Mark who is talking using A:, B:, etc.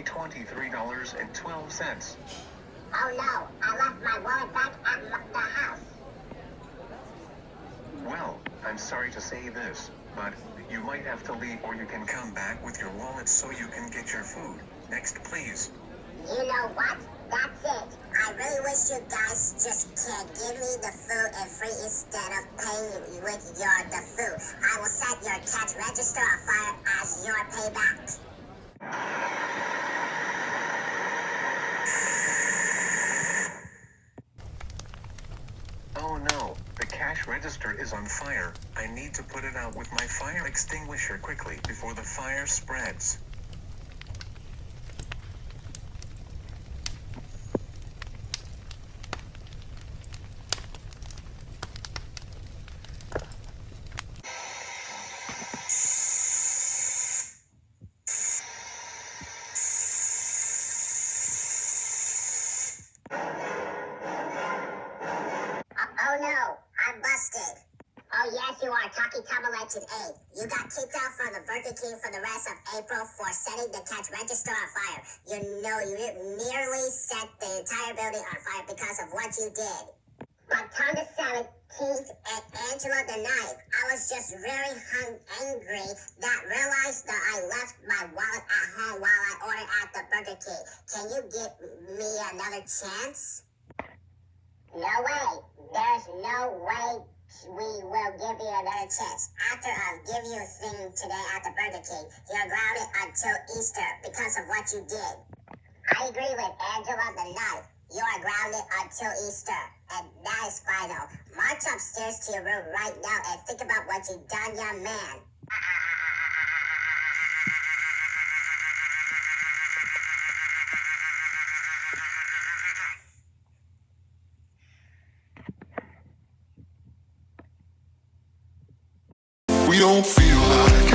A: $23.12.
B: Oh no, I left my wallet back at the house.
A: Well, I'm sorry to say this, but you might have to leave or you can come back with your wallet so you can get your food. Next, please.
B: You know what? That's it. I really wish you guys just can give me the food and free instead of paying with the food. I will set your cash register on fire as your payback.
A: Oh no, the cash register is on fire. I need to put it out with my fire extinguisher quickly before the fire spreads.
B: Oh no, I'm busted. Oh yes, you are Taki Tama Legend 8. You got kicked out from the Burger King for the rest of April for setting the cash register on fire. You know you nearly set the entire building on fire because of what you did. But on the 17th and Angela the 9th, I was just very angry that realized that I left my wallet at home while I ordered at the Burger King. Can you give me another chance? No way. There's no way we will give you another chance. After I give you a thing today at the Burger King, you're grounded until Easter because of what you did. I agree with Angela the 9th. You are grounded until Easter, and that is final. March upstairs to your room right now and think about what you've done, young man.
C: We don't feel like